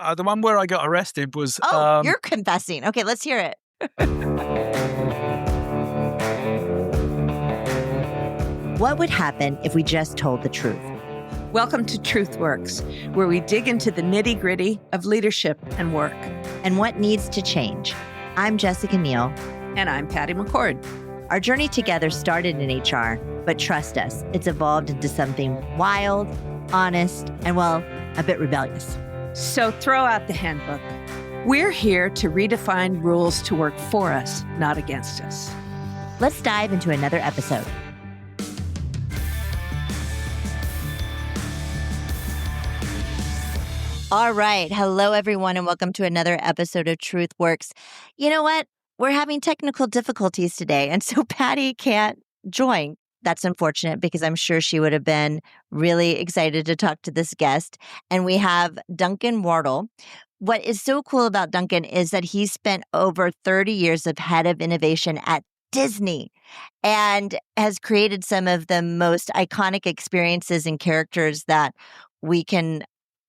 The one where I got arrested was... you're confessing. Okay, let's hear it. What would happen if we just told the truth? Welcome to TruthWorks, where we dig into the nitty-gritty of leadership and work. And what needs to change. I'm Jessica Neal. And I'm Patty McCord. Our journey together started in HR, but trust us, it's evolved into something wild, honest, and, well, a bit rebellious. So throw out the handbook. We're here to redefine rules to work for us, not against us. Let's dive into another episode. All right. Hello, everyone, and welcome to another episode of TruthWorks. You know what? We're having technical difficulties today, and so Patty can't join. That's unfortunate because I'm sure she would have been really excited to talk to this guest. And we have Duncan Wardle. What is so cool about Duncan is that he spent over 30 years of head of innovation at Disney and has created some of the most iconic experiences and characters that we can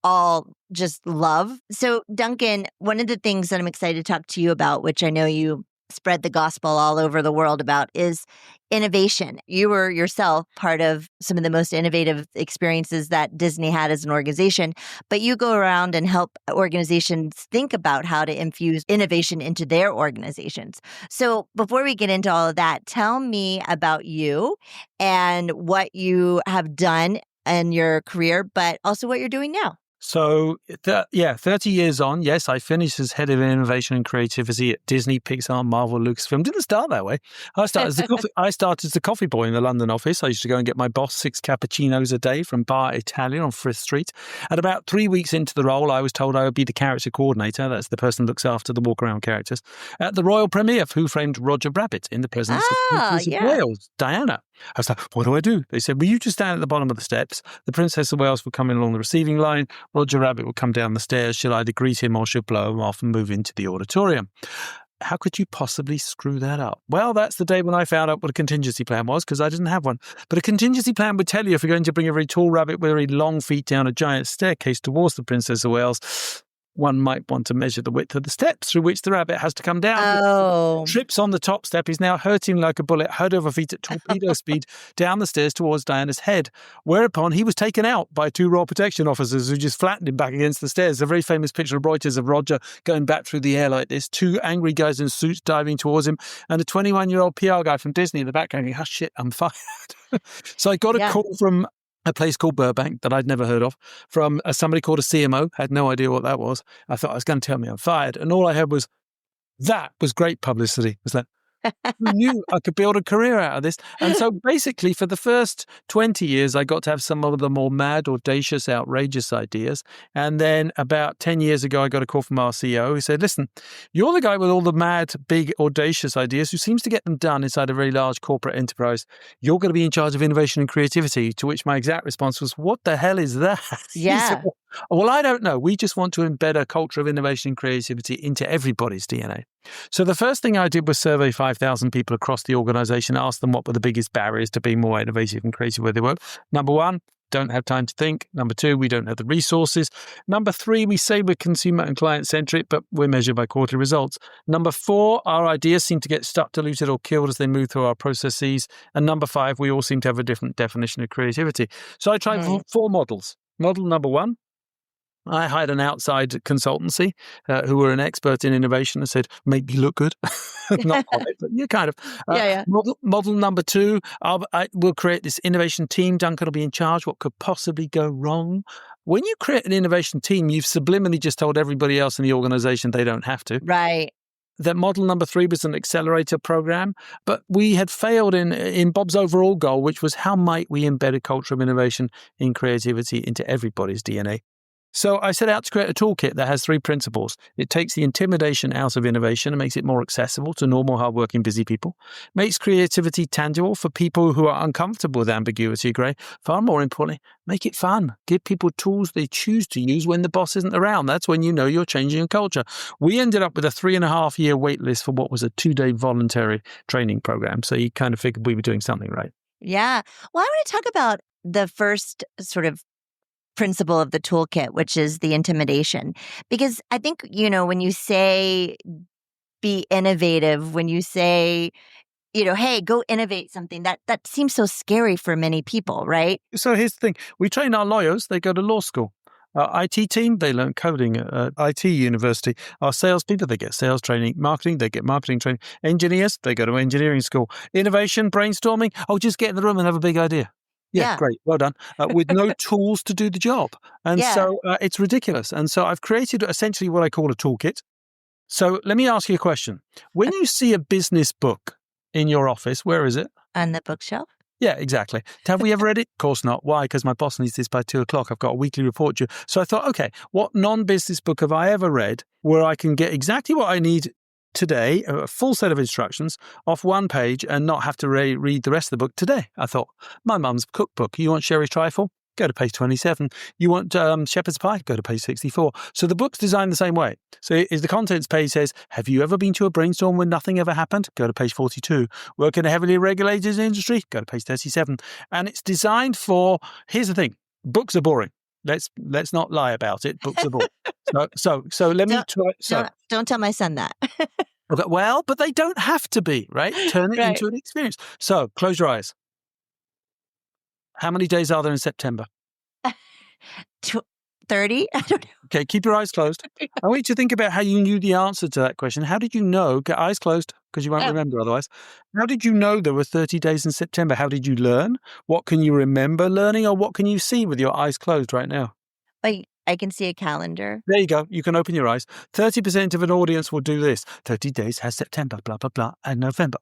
all just love. So Duncan, one of the things that I'm excited to talk to you about, which I know you spread the gospel all over the world about, is innovation. You were yourself part of some of the most innovative experiences that Disney had as an organization, but you go around and help organizations think about how to infuse innovation into their organizations. So before we get into all of that, tell me about you and what you have done in your career, but also what you're doing now. So, 30 years on, yes, I finished as head of innovation and creativity at Disney, Pixar, Marvel, Lucasfilm. Didn't start that way. I started as the coffee boy in the London office. I used to go and get my boss 6 cappuccinos a day from Bar Italian on Frith Street. And about 3 weeks into the role, I was told I would be the character coordinator. That's the person who looks after the walk-around characters at the royal premiere of Who Framed Roger Rabbit in the presence of Princess of Wales, Diana. I was like, what do I do? They said, well, you just stand at the bottom of the steps. The Princess of Wales will come in along the receiving line. Roger Rabbit will come down the stairs. She'll either greet him or she'll blow him off and move into the auditorium. How could you possibly screw that up? Well, that's the day when I found out what a contingency plan was, because I didn't have one. But a contingency plan would tell you if you're going to bring a very tall rabbit with very long feet down a giant staircase towards the Princess of Wales, one might want to measure the width of the steps through which the rabbit has to come down. Oh. Trips on the top step. He's now hurting like a bullet, head over feet at torpedo speed down the stairs towards Diana's head. Whereupon he was taken out by 2 Royal Protection officers who just flattened him back against the stairs. A very famous picture of Reuters of Roger going back through the air like this. 2 angry guys in suits diving towards him, and a 21-year-old PR guy from Disney in the back going, oh shit, I'm fired. So I got a call from a place called Burbank that I'd never heard of, from somebody called a CMO. Had no idea what that was. I thought I was going to tell me I'm fired. And all I heard was, that was great publicity. It was like, who knew I could build a career out of this? And so basically for the first 20 years, I got to have some of the more mad, audacious, outrageous ideas. And then about 10 years ago, I got a call from our CEO who said, listen, you're the guy with all the mad, big, audacious ideas who seems to get them done inside a very large corporate enterprise. You're going to be in charge of innovation and creativity, to which my exact response was, what the hell is that? Yeah. Said, well, I don't know. We just want to embed a culture of innovation and creativity into everybody's DNA. So the first thing I did was survey 5,000 people across the organization, ask them what were the biggest barriers to being more innovative and creative where they work. Number 1, don't have time to think. Number 2, we don't have the resources. Number 3, we say we're consumer and client-centric, but we're measured by quarterly results. Number 4, our ideas seem to get stuck, diluted, or killed as they move through our processes. And number 5, we all seem to have a different definition of creativity. So I tried 4 models. Model number 1, I hired an outside consultancy who were an expert in innovation and said, make me look good. Not quite, but you kind of. Model number 2, we'll create this innovation team. Duncan will be in charge. What could possibly go wrong? When you create an innovation team, you've subliminally just told everybody else in the organization they don't have to. Right. That model number 3 was an accelerator program, but we had failed in Bob's overall goal, which was how might we embed a culture of innovation in creativity into everybody's DNA. So I set out to create a toolkit that has 3 principles. It takes the intimidation out of innovation and makes it more accessible to normal, hardworking, busy people. Makes creativity tangible for people who are uncomfortable with ambiguity, Gray. Far more importantly, make it fun. Give people tools they choose to use when the boss isn't around. That's when you know you're changing a culture. We ended up with a 3.5-year wait list for what was a 2-day voluntary training program. So you kind of figured we were doing something right. Yeah. Well, I want to talk about the first sort of principle of the toolkit, which is the intimidation. Because I think, when you say be innovative, when you say, hey, go innovate something, that seems so scary for many people, right? So here's the thing. We train our lawyers, they go to law school. Our IT team, they learn coding at IT university. Our salespeople, they get sales training. Marketing, they get marketing training. Engineers, they go to engineering school. Innovation, brainstorming, just get in the room and have a big idea. Yeah. Great. Well done. With no tools to do the job. And so it's ridiculous. And so I've created essentially what I call a toolkit. So let me ask you a question. When you see a business book in your office, where is it? On the bookshelf. Yeah, exactly. Have we ever read it? Of course not. Why? Because my boss needs this by 2:00. I've got a weekly report due. So I thought, okay, what non-business book have I ever read where I can get exactly what I need today, a full set of instructions off one page and not have to read the rest of the book today? I thought, my mum's cookbook. You want sherry trifle? Go to page 27. You want shepherd's pie? Go to page 64. So the book's designed the same way. So the contents page says, have you ever been to a brainstorm when nothing ever happened? Go to page 42. Work in a heavily regulated industry? Go to page 37. And it's designed for, here's the thing, books are boring. Let's not lie about it. Books are boring. So let me try. Don't tell my son that. Okay, well, but they don't have to be, right? Turn it into an experience. So close your eyes. How many days are there in September? 30? I don't know. Okay, keep your eyes closed. I want you to think about how you knew the answer to that question. How did you know? Get eyes closed, because you won't remember otherwise. How did you know there were 30 days in September? How did you learn? What can you remember learning, or what can you see with your eyes closed right now? I can see a calendar. There you go. You can open your eyes. 30% of an audience will do this. 30 days has September, blah, blah, blah, and November.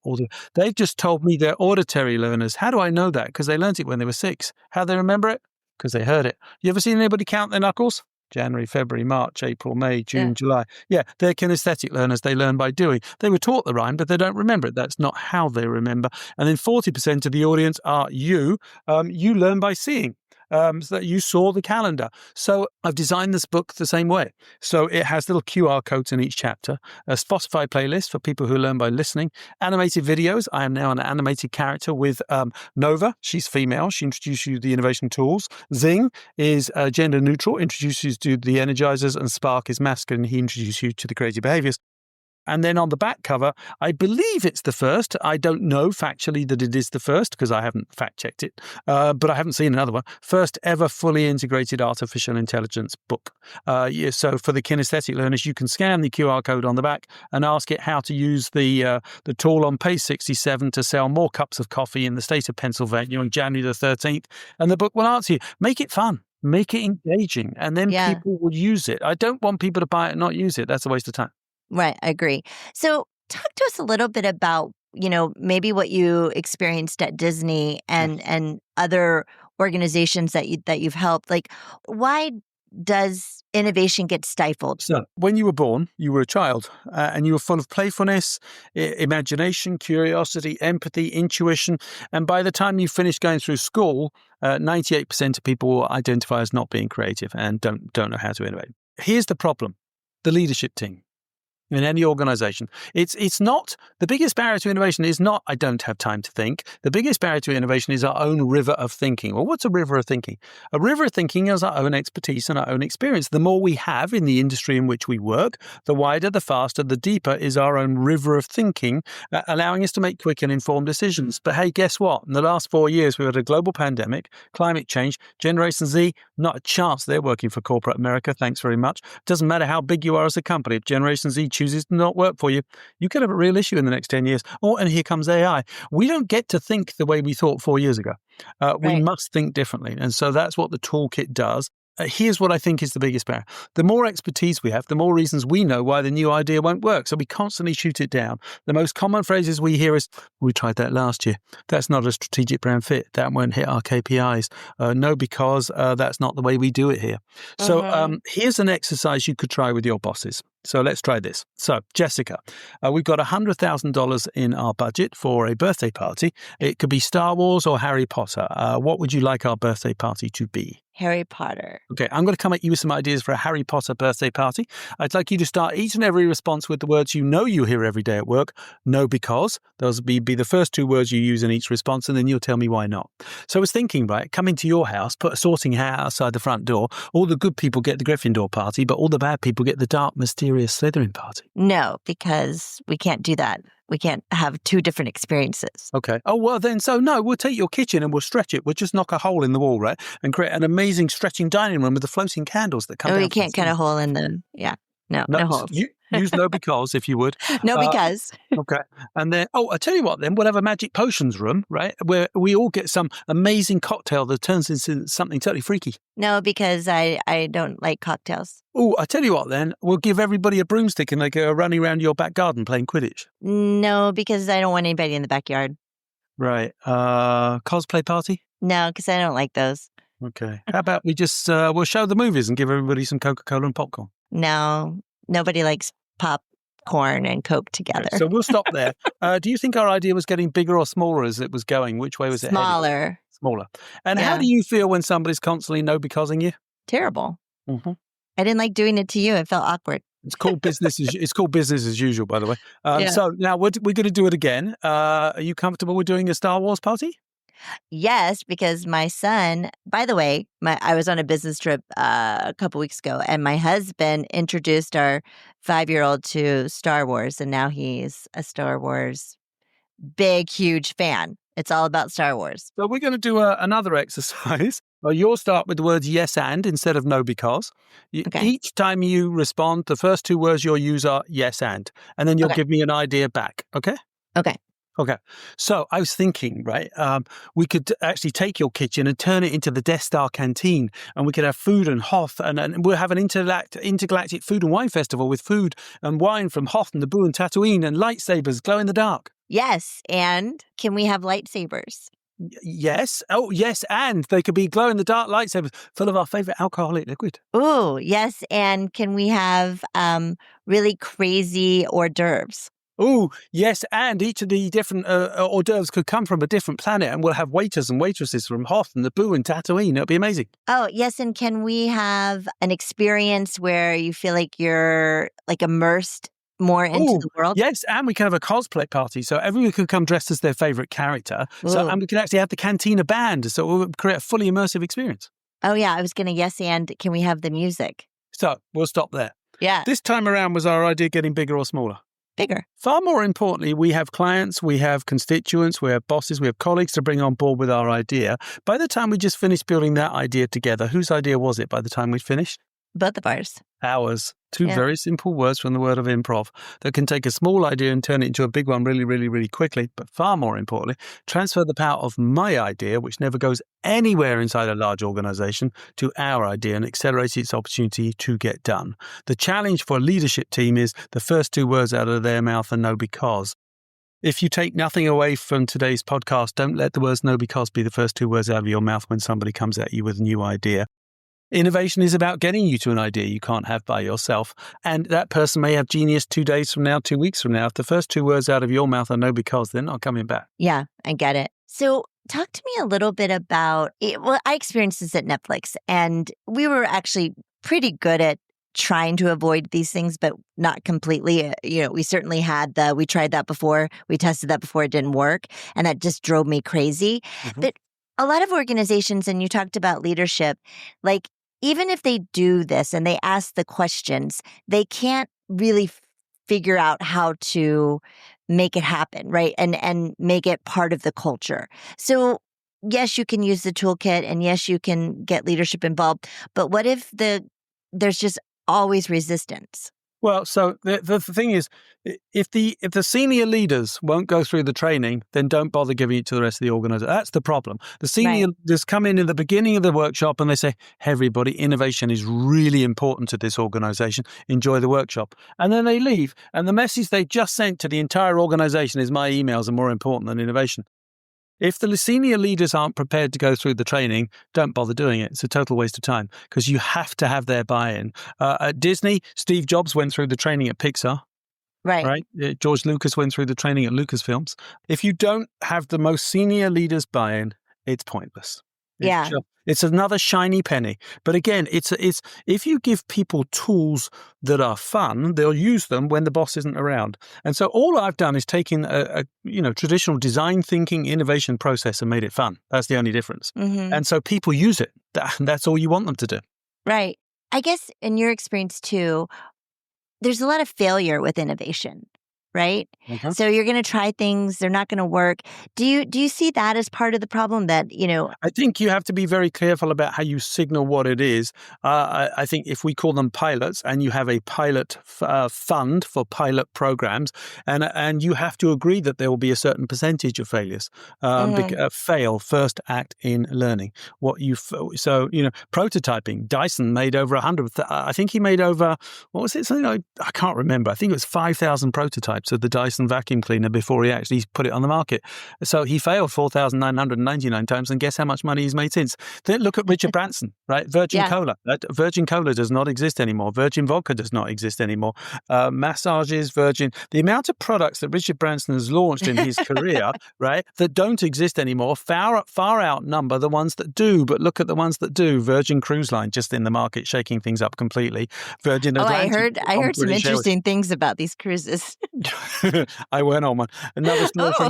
They've just told me they're auditory learners. How do I know that? Because they learnt it when they were 6. How do they remember it? Because they heard it. You ever seen anybody count their knuckles? January, February, March, April, May, June, July. Yeah, they're kinesthetic learners. They learn by doing. They were taught the rhyme, but they don't remember it. That's not how they remember. And then 40% of the audience are you. You learn by seeing. So that you saw the calendar. So I've designed this book the same way. So it has little QR codes in each chapter, a Spotify playlist for people who learn by listening, animated videos. I am now an animated character with Nova. She's female. She introduces you to the innovation tools. Zing is gender neutral, introduces you to the energizers, and Spark is masculine. He introduces you to the creative behaviors. And then on the back cover, I believe it's the first. I don't know factually that it is the first because I haven't fact-checked it, but I haven't seen another one. First ever fully integrated artificial intelligence book. So for the kinesthetic learners, you can scan the QR code on the back and ask it how to use the tool on page 67 to sell more cups of coffee in the state of Pennsylvania on January the 13th. And the book will answer you. Make it fun. Make it engaging. And then people will use it. I don't want people to buy it and not use it. That's a waste of time. Right. I agree. So talk to us a little bit about, maybe what you experienced at Disney and other organizations that you've helped. Like, why does innovation get stifled? So when you were born, you were a child and you were full of playfulness, imagination, curiosity, empathy, intuition. And by the time you finished going through school, 98% of people will identify as not being creative and don't know how to innovate. Here's the problem. The leadership team. In any organization, it's not, the biggest barrier to innovation is not, I don't have time to think. The biggest barrier to innovation is our own river of thinking. Well, what's a river of thinking? A river of thinking is our own expertise and our own experience. The more we have in the industry in which we work, the wider, the faster, the deeper is our own river of thinking, allowing us to make quick and informed decisions. But hey, guess what? In the last 4 years, we've had a global pandemic, climate change, Generation Z, not a chance they're working for corporate America. Thanks very much. Doesn't matter how big you are as a company. If Generation Z chooses to not work for you, you could have a real issue in the next 10 years. Oh, and here comes AI. We don't get to think the way we thought 4 years ago. We must think differently. And so that's what the toolkit does. Here's what I think is the biggest barrier. The more expertise we have, the more reasons we know why the new idea won't work. So we constantly shoot it down. The most common phrases we hear is, we tried that last year. That's not a strategic brand fit. That won't hit our KPIs. No, because that's not the way we do it here. So here's an exercise you could try with your bosses. So let's try this. So, Jessica, we've got $100,000 in our budget for a birthday party. It could be Star Wars or Harry Potter. What would you like our birthday party to be? Harry Potter. Okay, I'm going to come at you with some ideas for a Harry Potter birthday party. I'd like you to start each and every response with the words you know you hear every day at work. No, because. Those will be the first 2 words you use in each response, and then you'll tell me why not. So I was thinking, right, come into your house, put a sorting hat outside the front door. All the good people get the Gryffindor party, but all the bad people get the dark, mysterious Slytherin party. No, because we can't do that. We can't have 2 different experiences. Okay. Oh, well, then, so no, we'll take your kitchen and we'll stretch it. We'll just knock a hole in the wall, right? And create an amazing stretching dining room with the floating candles that come Oh, down. we can't cut a hole in the, no holes. Use no because, if you would. No, because. Okay. And then, I tell you what, then we'll have a magic potions room, right? Where we all get some amazing cocktail that turns into something totally freaky. No, because I don't like cocktails. Oh, I tell you what, then we'll give everybody a broomstick and they go running around your back garden playing Quidditch. No, because I don't want anybody in the backyard. Right. Cosplay party? No, because I don't like those. Okay. How about we just, we'll show the movies and give everybody some Coca-Cola and popcorn? No, nobody likes popcorn and Coke together. Okay, so we'll stop there. Do you think our idea was getting bigger or smaller as it was going? Which way was it heading? Smaller. Smaller. And Yeah. how do you feel when somebody's constantly no-becausing you? Terrible. Mm-hmm. I didn't like doing it to you. It felt awkward. It's called business. It's called business as usual, by the way. Yeah. So now we're going to do it again. Are you comfortable with doing a Star Wars party? Yes, because my son, by the way, I was on a business trip a couple weeks ago, and my husband introduced our 5-year-old to Star Wars, and now he's a Star Wars big, huge fan. It's all about Star Wars. So we're going to do another exercise. Well, you'll start with the words yes and instead of no because. Okay. Each time you respond, the first 2 words you'll use are yes and then you'll Okay. give me an idea back. Okay? Okay. Okay. So I was thinking, right, we could actually take your kitchen and turn it into the Death Star canteen, and we could have food and Hoth, and we'll have an intergalactic food and wine festival with food and wine from Hoth and Naboo and Tatooine and lightsabers glow in the dark. Yes, and can we have lightsabers? Yes. Oh, yes, and they could be glow in the dark lightsabers full of our favorite alcoholic liquid. Ooh, yes, and can we have really crazy hors d'oeuvres? Oh, yes, and each of the different hors d'oeuvres could come from a different planet, and we'll have waiters and waitresses from Hoth and Naboo and Tatooine. It'll be amazing. Oh, yes, and can we have an experience where you feel like you're like immersed more into the world? Yes, and we can have a cosplay party, so everyone could come dressed as their favorite character. So, Ooh. and we can actually have the Cantina band, so we'll create a fully immersive experience. Oh, yeah, I was going to yes, and can we have the music? So we'll stop there. Yeah, This time around, was our idea getting bigger or smaller? bigger. Far more importantly, we have clients, we have constituents, we have bosses, we have colleagues to bring on board with our idea. By the time we just finished building that idea together, whose idea was it by the time we'd finished? Both of ours. Ours. 2 Yeah. very simple words from the word of improv that can take a small idea and turn it into a big one really, really, really quickly. But far more importantly, transfer the power of my idea, which never goes anywhere inside a large organization, to our idea and accelerate its opportunity to get done. The challenge for a leadership team is the first 2 words out of their mouth are no because. If you take nothing away from today's podcast, don't let the words no because be the first 2 words out of your mouth when somebody comes at you with a new idea. Innovation is about getting you to an idea you can't have by yourself. And that person may have genius 2 days from now, 2 weeks from now. If the first 2 words out of your mouth are no because, they're not coming back. Yeah, I get it. So talk to me a little bit about it. Well, I experienced this at Netflix, and we were actually pretty good at trying to avoid these things, but not completely. We certainly had we tried that before. We tested that before. It didn't work. And that just drove me crazy. Mhm. But a lot of organizations, and you talked about leadership, like even if they do this and they ask the questions, they can't really figure out how to make it happen, right? And make it part of the culture. So yes, you can use the toolkit, and yes, you can get leadership involved. But what if there's just always resistance? Well, so the thing is, if the senior leaders won't go through the training, then don't bother giving it to the rest of the organization. That's the problem. The senior leaders come in the beginning of the workshop and they say, "Hey, everybody, innovation is really important to this organization. Enjoy the workshop." And then they leave. And the message they just sent to the entire organization is, "My emails are more important than innovation." If the senior leaders aren't prepared to go through the training, don't bother doing it. It's a total waste of time because you have to have their buy-in. At Disney, Steve Jobs went through the training at Pixar, right? George Lucas went through the training at Lucasfilms. If you don't have the most senior leaders' buy-in, it's pointless. Yeah. It's another shiny penny. But again, it's if you give people tools that are fun, they'll use them when the boss isn't around. And so all I've done is taken a traditional design thinking innovation process and made it fun. That's the only difference. Mm-hmm. And so people use it. That's all you want them to do. Right. I guess in your experience too, there's a lot of failure with innovation, right? Mhm. So you're going to try things, they're not going to work. Do you see that as part of the problem that, I think you have to be very careful about how you signal what it is. I think if we call them pilots and you have a pilot fund for pilot programs, and you have to agree that there will be a certain percentage of failures. Fail, first act in learning. Prototyping. Dyson made over 100. I think he made over, what was it? Something I can't remember. I think it was 5,000 prototypes of the Dyson vacuum cleaner before he actually put it on the market. So he failed 4,999 times, and guess how much money he's made since? Then look at Richard Branson, right? Virgin Cola. Virgin Cola does not exist anymore. Virgin Vodka does not exist anymore. Massages, Virgin. The amount of products that Richard Branson has launched in his career, right, that don't exist anymore, far outnumber the ones that do. But look at the ones that do. Virgin Cruise Line just in the market, shaking things up completely. Virgin Atlantic. I heard some interesting things about these cruises. I went on one. Another story for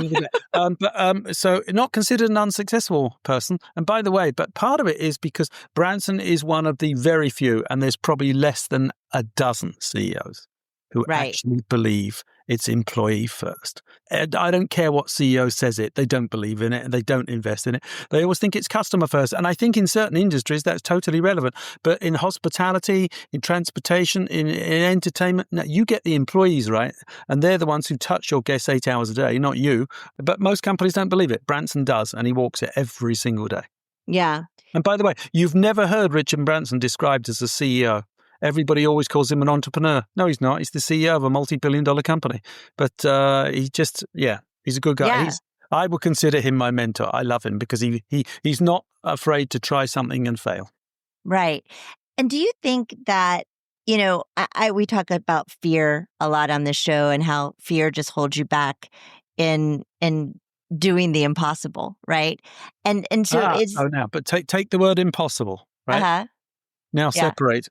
another day. So not considered an unsuccessful person. And by the way, but part of it is because Branson is one of the very few, and there's probably less than a dozen CEOs who actually believe it's employee first. And I don't care what CEO says it. They don't believe in it and they don't invest in it. They always think it's customer first. And I think in certain industries, that's totally relevant. But in hospitality, in transportation, in entertainment, no, you get the employees, right? And they're the ones who touch your guests 8 hours a day, not you. But most companies don't believe it. Branson does, and he walks it every single day. Yeah. And by the way, you've never heard Richard Branson described as a CEO. Everybody always calls him an entrepreneur. No, he's not. He's the CEO of a multi-billion-dollar company. But he's a good guy. Yeah. I would consider him my mentor. I love him because he's not afraid to try something and fail. Right. And do you think that, we talk about fear a lot on this show and how fear just holds you back in doing the impossible, right? And so but take the word impossible, right? Uh-huh. Now separate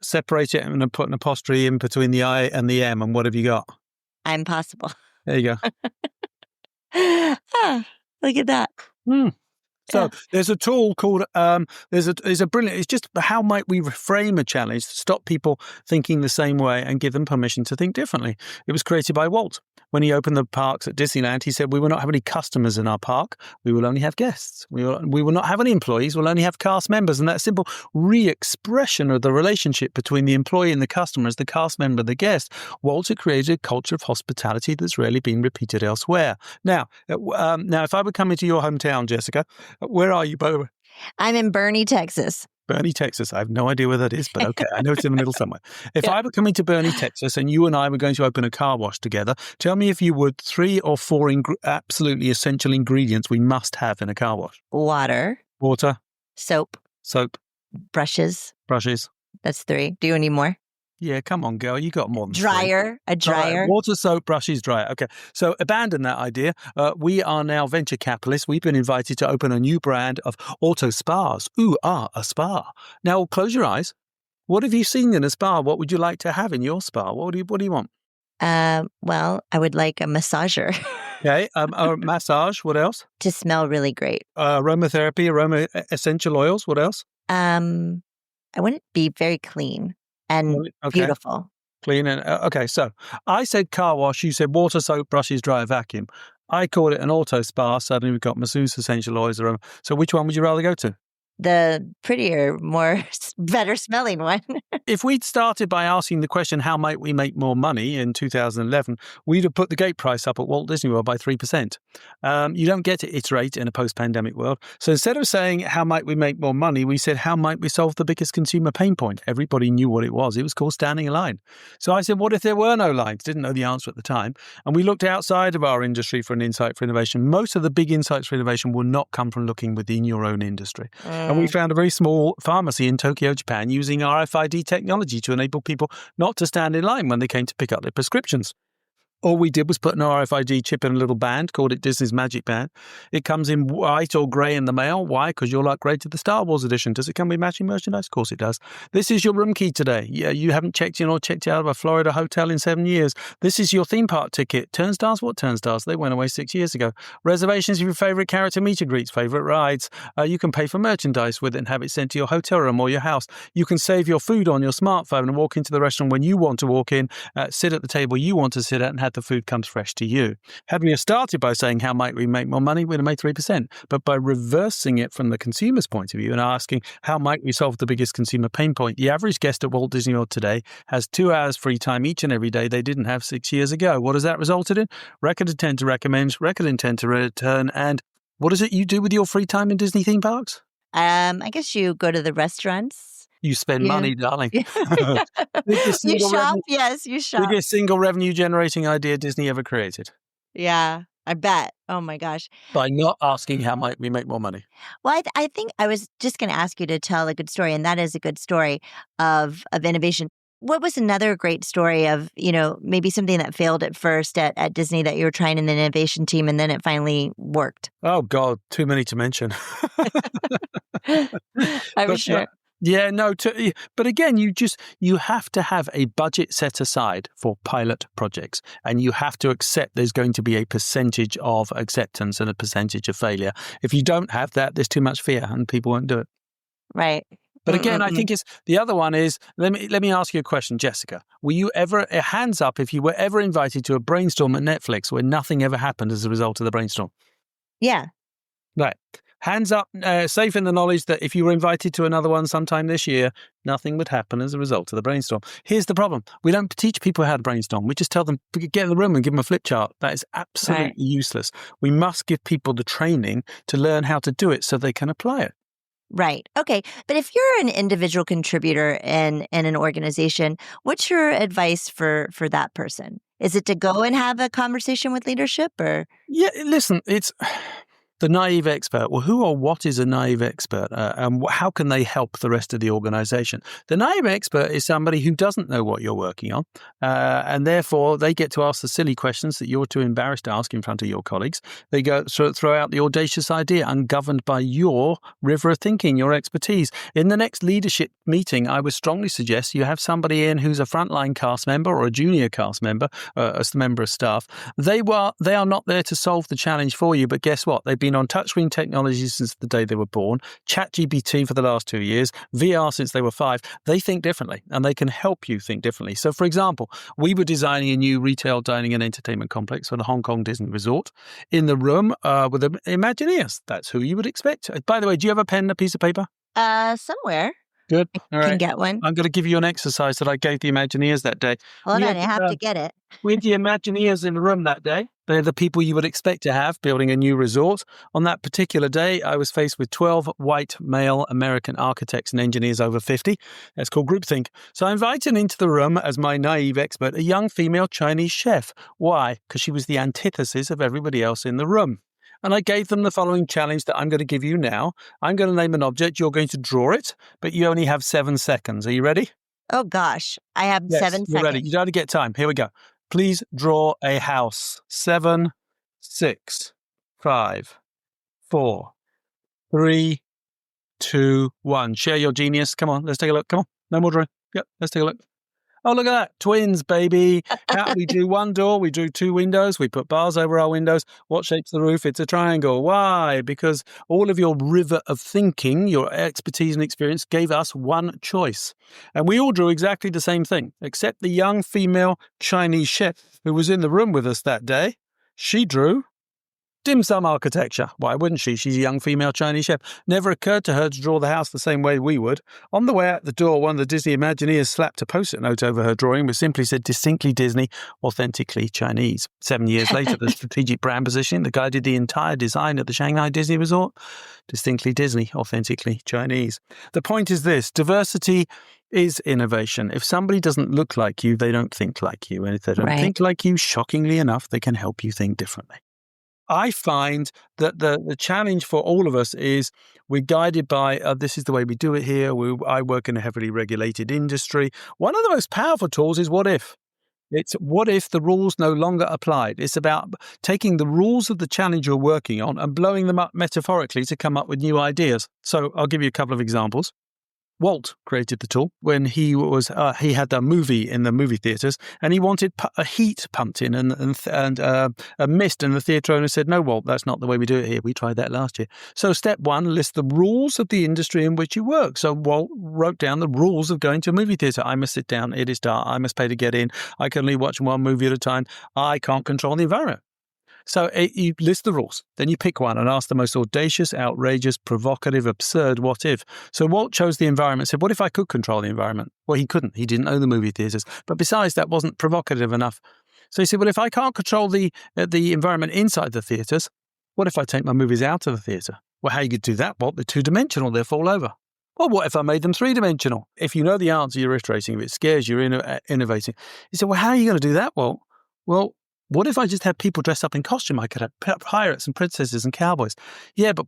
it and put an apostrophe in between the I and the M, and what have you got? I'm possible. There you go. Look at that. So there's a tool called, there's a brilliant, it's just how might we reframe a challenge to stop people thinking the same way and give them permission to think differently. It was created by Walt. When he opened the parks at Disneyland, he said, we will not have any customers in our park. We will only have guests. We will not have any employees. We'll only have cast members. And that simple re-expression of the relationship between the employee and the customer as the cast member and the guest, Walter created a culture of hospitality that's rarely been repeated elsewhere. Now, if I were coming to your hometown, Jessica, where are you, by the way? I'm in Boerne, Texas. Boerne, Texas. I have no idea where that is, but okay. I know it's in the middle somewhere. If I were coming to Boerne, Texas, and you and I were going to open a car wash together, tell me if you would 3 or 4 absolutely essential ingredients we must have in a car wash. Water. Soap. Brushes. That's 3. Do you need more? Yeah, come on, girl. You got more than dryer. 3. A dryer. Right. Water, soap, brushes, dryer. Okay. So abandon that idea. We are now venture capitalists. We've been invited to open a new brand of auto spas. A spa. Now, close your eyes. What have you seen in a spa? What would you like to have in your spa? What do you want? Well, I would like a massager. Okay. A massage. What else? To smell really great. Aromatherapy, essential oils. What else? I want it to be very clean. And beautiful. Clean and okay. So I said car wash. You said water, soap, brushes, dryer, vacuum. I called it an auto spa. Suddenly we've got masseuse, essential oils. So which one would you rather go to? The prettier, better smelling one. If we'd started by asking the question, how might we make more money in 2011, we'd have put the gate price up at Walt Disney World by 3%. You don't get to iterate in a post-pandemic world. So instead of saying, how might we make more money, we said, how might we solve the biggest consumer pain point? Everybody knew what it was. It was called standing in line. So I said, what if there were no lines? Didn't know the answer at the time. And we looked outside of our industry for an insight for innovation. Most of the big insights for innovation will not come from looking within your own industry. And we found a very small pharmacy in Tokyo, Japan, using RFID technology to enable people not to stand in line when they came to pick up their prescriptions. All we did was put an RFID chip in a little band, called it Disney's Magic Band. It comes in white or grey in the mail. Why? Because you're upgraded to the Star Wars edition. Does it come with matching merchandise? Of course it does. This is your room key today. Yeah, you haven't checked in or checked out of a Florida hotel in 7 years. This is your theme park ticket. Turnstiles? What turnstiles? They went away 6 years ago. Reservations of your favourite character meet and greets, favourite rides. You can pay for merchandise with it and have it sent to your hotel room or your house. You can save your food on your smartphone and walk into the restaurant when you want to walk in, sit at the table you want to sit at, and have the food comes fresh to you. Had we started by saying how might we make more money, we'd have made 3%. But by reversing it from the consumer's point of view and asking how might we solve the biggest consumer pain point, the average guest at Walt Disney World today has 2 hours free time each and every day they didn't have 6 years ago. What has that resulted in? Record intent to recommend, record intent to return, and what is it you do with your free time in Disney theme parks? I guess you go to the restaurants. You spend money, darling. You shop. Yes, you shop. Biggest single revenue generating idea Disney ever created. Yeah, I bet. Oh my gosh. By not asking how might we make more money. Well, I think I was just going to ask you to tell a good story, and that is a good story of innovation. What was another great story of, maybe something that failed at first at Disney that you were trying in the innovation team and then it finally worked? Oh, God, too many to mention. I'm sure. Yeah, no, but again, you have to have a budget set aside for pilot projects, and you have to accept there's going to be a percentage of acceptance and a percentage of failure. If you don't have that, there's too much fear and people won't do it. Right. But again, I think the other one is, let me ask you a question, Jessica. Were you ever, hands up, if you were ever invited to a brainstorm at Netflix where nothing ever happened as a result of the brainstorm? Yeah. Right. Hands up, safe in the knowledge that if you were invited to another one sometime this year, nothing would happen as a result of the brainstorm. Here's the problem. We don't teach people how to brainstorm. We just tell them, get in the room and give them a flip chart. That is absolutely useless. We must give people the training to learn how to do it so they can apply it. Right. Okay. But if you're an individual contributor in an organization, what's your advice for that person? Is it to go and have a conversation with leadership or? Yeah, listen, it's the naive expert. Well, who or what is a naive expert? And how can they help the rest of the organization? The naive expert is somebody who doesn't know what you're working on. And therefore, they get to ask the silly questions that you're too embarrassed to ask in front of your colleagues. They go throw out the audacious idea ungoverned by your river of thinking, your expertise. In the next leadership meeting, I would strongly suggest you have somebody in who's a frontline cast member or a junior cast member, as a member of staff. They are not there to solve the challenge for you, but guess what? They've been on touchscreen technology since the day they were born, ChatGPT for the last 2 years, VR since they were 5. They think differently and they can help you think differently. So, for example, we were designing a new retail dining and entertainment complex for the Hong Kong Disney Resort. In the room with the Imagineers. That's who you would expect. By the way, do you have a pen and a piece of paper? Somewhere. Good. All right. Can get one. I'm going to give you an exercise that I gave the Imagineers that day. Hold on, I have to get it. We had the Imagineers in the room that day. They're the people you would expect to have building a new resort. On that particular day, I was faced with 12 white male American architects and engineers over 50. That's called groupthink. So I invited into the room as my naive expert a young female Chinese chef. Why? Because she was the antithesis of everybody else in the room. And I gave them the following challenge that I'm going to give you now. I'm going to name an object. You're going to draw it, but you only have 7 seconds. Are you ready? Oh, gosh. I have 7 seconds. You're ready. You don't have to get time. Here we go. Please draw a house. 7, 6, 5, 4, 3, 2, 1. Share your genius. Come on, let's take a look. Come on. No more drawing. Yep, let's take a look. Oh, look at that. Twins, baby. We do 1 door. We do 2 windows. We put bars over our windows. What shape's the roof? It's a triangle. Why? Because all of your river of thinking, your expertise and experience gave us one choice. And we all drew exactly the same thing, except the young female Chinese chef who was in the room with us that day. She drew dim sum architecture. Why wouldn't she? She's a young female Chinese chef. Never occurred to her to draw the house the same way we would. On the way out the door, one of the Disney Imagineers slapped a post-it note over her drawing which simply said, distinctly Disney, authentically Chinese. 7 years later, the strategic brand positioning that guided the entire design of the Shanghai Disney Resort, distinctly Disney, authentically Chinese. The point is this, diversity is innovation. If somebody doesn't look like you, they don't think like you. And if they don't think like you, shockingly enough, they can help you think differently. I find that the challenge for all of us is we're guided by, this is the way we do it here. I work in a heavily regulated industry. One of the most powerful tools is what if. It's what if the rules no longer applied? It's about taking the rules of the challenge you're working on and blowing them up metaphorically to come up with new ideas. So I'll give you a couple of examples. Walt created the tool when he had a movie in the movie theaters, and he wanted a heat pumped in and a mist, and the theater owner said, "No, Walt, that's not the way we do it here. We tried that last year." So step one, list the rules of the industry in which you work. So Walt wrote down the rules of going to a movie theater. I must sit down. It is dark. I must pay to get in. I can only watch one movie at a time. I can't control the environment. So you list the rules, then you pick one and ask the most audacious, outrageous, provocative, absurd what if. So Walt chose the environment and said, what if I could control the environment? Well, he couldn't. He didn't own the movie theaters. But besides, that wasn't provocative enough. So he said, well, if I can't control the environment inside the theaters, what if I take my movies out of the theater? Well, how you could do that, Walt? They're two-dimensional. They'll fall over. Well, what if I made them three-dimensional? If you know the answer, you're iterating. If it scares you, you're innovating. He said, well, how are you going to do that, Walt? Well, what if I just had people dressed up in costume? I could have pirates and princesses and cowboys. Yeah, but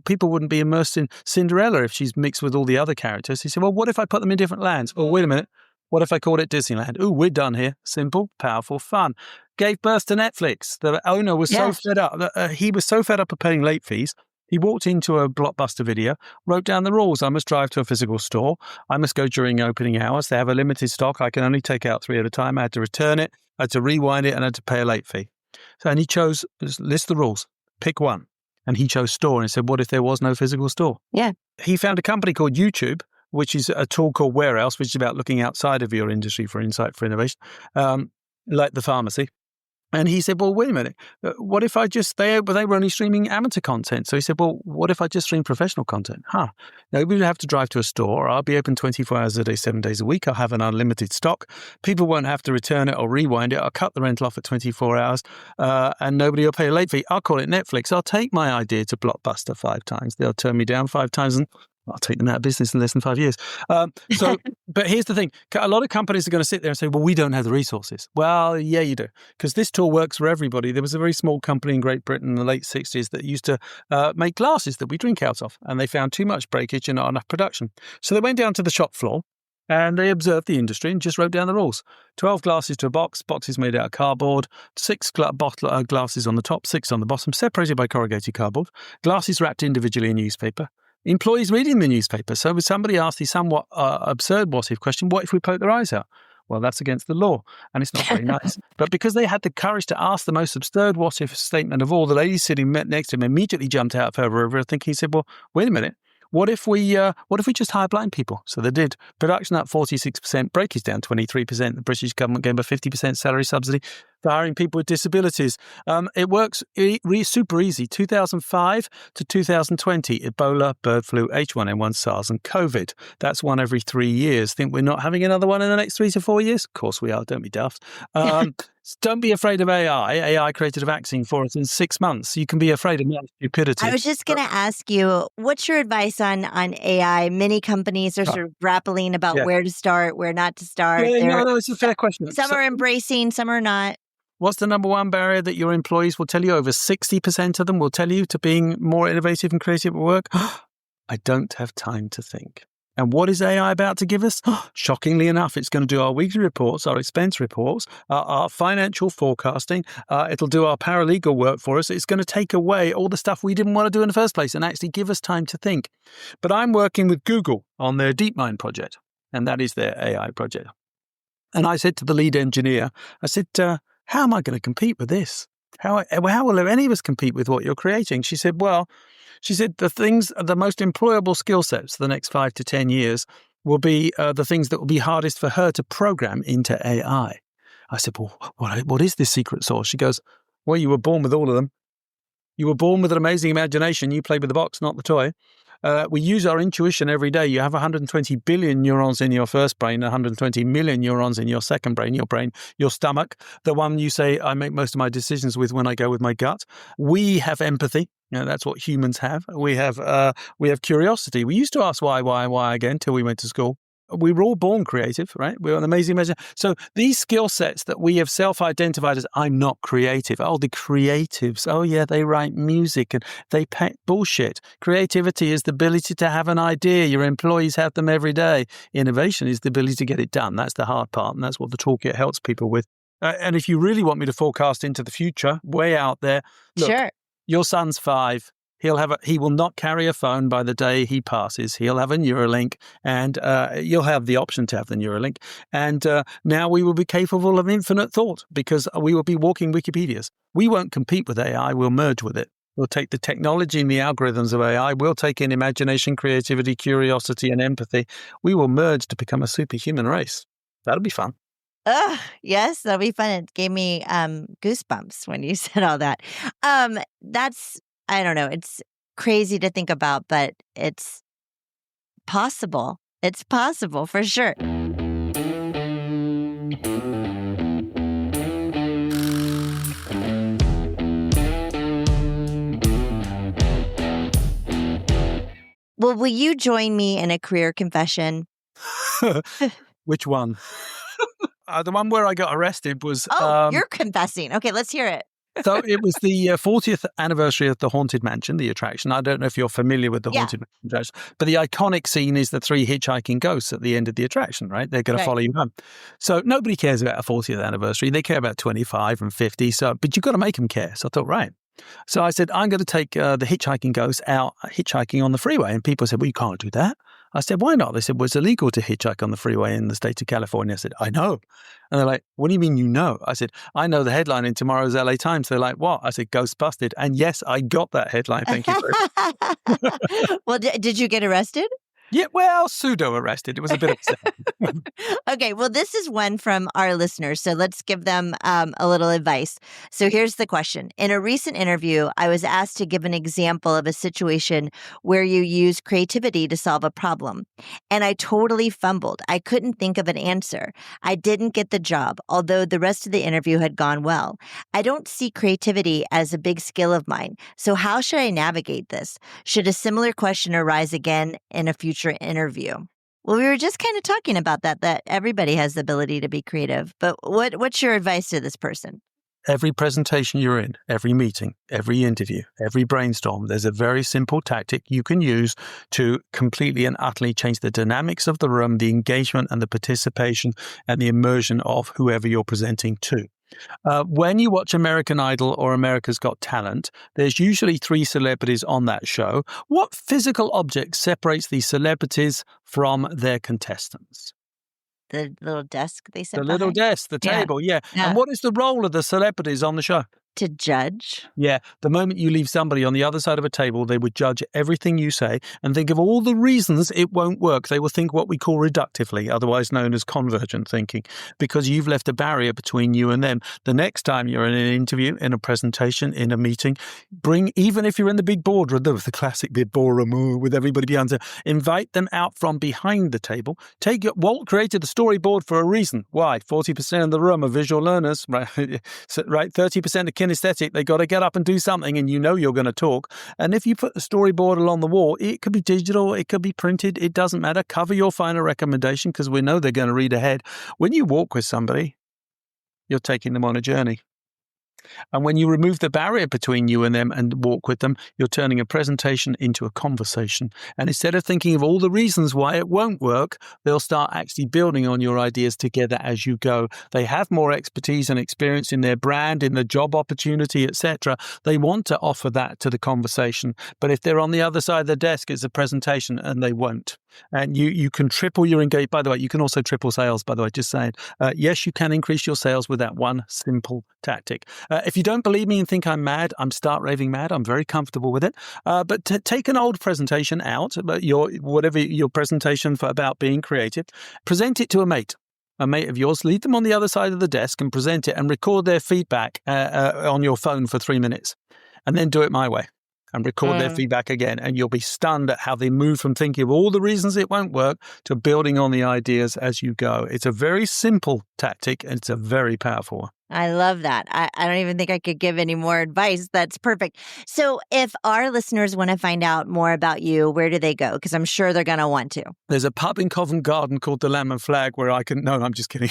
people wouldn't be immersed in Cinderella if she's mixed with all the other characters. He said, well, what if I put them in different lands? Oh, wait a minute. What if I called it Disneyland? Oh, we're done here. Simple, powerful, fun. Gave birth to Netflix. The owner was so fed up. He was so fed up of paying late fees. He walked into a Blockbuster video, wrote down the rules. I must drive to a physical store. I must go during opening hours. They have a limited stock. I can only take out 3 at a time. I had to return it. I had to rewind it and I had to pay a late fee. And he chose, list the rules, pick one. And he chose store. And he said, what if there was no physical store? Yeah. He found a company called YouTube, which is a tool called Where Else, which is about looking outside of your industry for insight, for innovation, like the pharmacy. And he said, well, wait a minute. What if I just, they were only streaming amateur content. So he said, well, what if I just stream professional content? Nobody would have to drive to a store. I'll be open 24 hours a day, 7 days a week. I'll have an unlimited stock. People won't have to return it or rewind it. I'll cut the rental off at 24 hours and nobody will pay a late fee. I'll call it Netflix. I'll take my idea to Blockbuster 5 times. They'll turn me down 5 times and I'll take them out of business in less than 5 years. But here's the thing. A lot of companies are going to sit there and say, well, we don't have the resources. Well, yeah, you do. Because this tool works for everybody. There was a very small company in Great Britain in the late 60s that used to make glasses that we drink out of. And they found too much breakage and not enough production. So they went down to the shop floor and they observed the industry and just wrote down the rules. 12 glasses to a box, boxes made out of cardboard, 6 glasses on the top, 6 on the bottom, separated by corrugated cardboard, glasses wrapped individually in newspaper. Employees reading the newspaper. So somebody asked the somewhat absurd what-if question, what if we poke their eyes out? Well, that's against the law, and it's not very nice. But because they had the courage to ask the most absurd what-if statement of all, the lady sitting next to him immediately jumped out of her river thinking, he said, well, wait a minute. What if we just hire blind people? So they did. Production up 46%, breakage down 23%. The British government gave a 50% salary subsidy for hiring people with disabilities. It works super easy. 2005 to 2020, Ebola, bird flu, H1N1, SARS, and COVID. That's one every 3 years. Think we're not having another one in the next 3 to 4 years? Of course we are. Don't be daft. Don't be afraid of AI. AI created a vaccine for us in 6 months. You can be afraid of man's stupidity. I was just going to ask you, what's your advice on AI? Many companies are sort of grappling about where to start, where not to start. No, it's a fair question. Some are embracing, some are not. What's the number one barrier that your employees will tell you? Over 60% of them will tell you to being more innovative and creative at work. I don't have time to think. And what is AI about to give us? Shockingly enough, it's going to do our weekly reports, our expense reports, our financial forecasting. It'll do our paralegal work for us. It's going to take away all the stuff we didn't want to do in the first place and actually give us time to think. But I'm working with Google on their DeepMind project, and that is their AI project. And I said to the lead engineer, I said, how am I going to compete with this? How will any of us compete with what you're creating? She said, the most employable skill sets for the next 5 to 10 years will be the things that will be hardest for her to program into AI. I said, well, what is this secret sauce? She goes, well, you were born with all of them. You were born with an amazing imagination. You played with the box, not the toy. We use our intuition every day. You have 120 billion neurons in your first brain, 120 million neurons in your second brain, your stomach, the one you say, I make most of my decisions with when I go with my gut. We have empathy. That's what humans have. We have curiosity. We used to ask why again till we went to school. We were all born creative, right? We're an amazing imagination. So these skill sets that we have self-identified as, I'm not creative. Oh, the creatives. Oh, yeah, they write music and they paint bullshit. Creativity is the ability to have an idea. Your employees have them every day. Innovation is the ability to get it done. That's the hard part. And that's what the toolkit helps people with. And if you really want me to forecast into the future, way out there, look, Sure. your son's 5. He will not carry a phone by the day he passes. He'll have a Neuralink, and you'll have the option to have the Neuralink. And now we will be capable of infinite thought because we will be walking Wikipedias. We won't compete with AI. We'll merge with it. We'll take the technology and the algorithms of AI. We'll take in imagination, creativity, curiosity, and empathy. We will merge to become a superhuman race. That'll be fun. Yes, that'll be fun. It gave me goosebumps when you said all that. That's, I don't know, it's crazy to think about, but it's possible. It's possible for sure. Well, will you join me in a career confession? Which one? The one where I got arrested was... you're confessing. Okay, let's hear it. So it was the 40th anniversary of the Haunted Mansion, the attraction. I don't know if you're familiar with the Haunted Mansion attraction, but the iconic scene is the 3 hitchhiking ghosts at the end of the attraction, right? They're going to follow you home. So nobody cares about a 40th anniversary. They care about 25 and 50. But you've got to make them care. So I thought, right. So I said, I'm going to take the hitchhiking ghosts out hitchhiking on the freeway. And people said, well, you can't do that. I said, why not? They said, well, it's illegal to hitchhike on the freeway in the state of California. I said, I know. And they're like, what do you mean you know? I said, I know the headline in tomorrow's LA Times. They're like, what? I said, ghost busted. And yes, I got that headline. Thank you very much. Well, did you get arrested? Yeah, well, pseudo-arrested. It was a bit upsetting. Okay, well, this is one from our listeners, so let's give them a little advice. So here's the question. In a recent interview, I was asked to give an example of a situation where you use creativity to solve a problem. And I totally fumbled. I couldn't think of an answer. I didn't get the job, although the rest of the interview had gone well. I don't see creativity as a big skill of mine. So how should I navigate this? Should a similar question arise again in a future interview? Well, we were just kind of talking about that everybody has the ability to be creative. But what's your advice to this person? Every presentation you're in, every meeting, every interview, every brainstorm, there's a very simple tactic you can use to completely and utterly change the dynamics of the room, the engagement and the participation and the immersion of whoever you're presenting to. When you watch American Idol or America's Got Talent, there's usually 3 celebrities on that show. What physical object separates these celebrities from their contestants? The little desk they sit The little behind? desk, the table, yeah. Yeah. And what is the role of the celebrities on the show? To judge? Yeah. The moment you leave somebody on the other side of a table, they would judge everything you say and think of all the reasons it won't work. They will think what we call reductively, otherwise known as convergent thinking, because you've left a barrier between you and them. The next time you're in an interview, in a presentation, in a meeting, even if you're in the big boardroom, the classic big ballroom with everybody behind you, invite them out from behind the table. Walt created the storyboard for a reason. Why? 40% of the room are visual learners, right? 30% are kinesthetic. They got to get up and do something, and you know you're going to talk. And if you put the storyboard along the wall, it could be digital, it could be printed, it doesn't matter. Cover your final recommendation because we know they're going to read ahead. When you walk with somebody, you're taking them on a journey. And when you remove the barrier between you and them and walk with them, you're turning a presentation into a conversation. And instead of thinking of all the reasons why it won't work, they'll start actually building on your ideas together as you go. They have more expertise and experience in their brand, in the job opportunity, etc. They want to offer that to the conversation. But if they're on the other side of the desk, it's a presentation and they won't. And you can triple your engagement. By the way, you can also triple sales, by the way, just saying. Yes, you can increase your sales with that one simple tactic. If you don't believe me and think I'm mad, I'm start raving mad. I'm very comfortable with it. But take an old presentation out, whatever your presentation about being creative, present it to a mate of yours, leave them on the other side of the desk and present it and record their feedback on your phone for 3 minutes. And then do it my way. And record their feedback again, and you'll be stunned at how they move from thinking of all the reasons it won't work to building on the ideas as you go. It's a very simple tactic, and it's a very powerful one. I love that. I don't even think I could give any more advice. That's perfect. So if our listeners want to find out more about you, where do they go? Because I'm sure they're going to want to. There's a pub in Covent Garden called the Lamb and Flag where I can... No, I'm just kidding.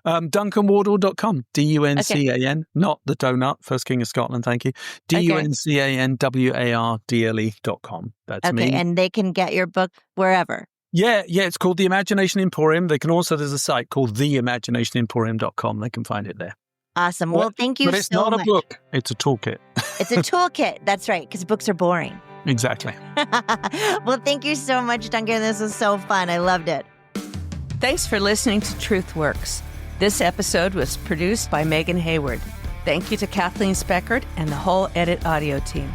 DuncanWardle.com. DUNCAN, not the donut, first king of Scotland, thank you. DUNCANWARDLE.com. That's me. Okay, and they can get your book wherever. Yeah, it's called The Imagination Emporium. They can also, there's a site called theimaginationemporium.com. They can find it there. Awesome. Well, thank you so much. But it's not a book. It's a toolkit. It's a toolkit. That's right, because books are boring. Exactly. Well, thank you so much, Duncan. This was so fun. I loved it. Thanks for listening to Truth Works. This episode was produced by Megan Hayward. Thank you to Kathleen Speckert and the whole Edit Audio team.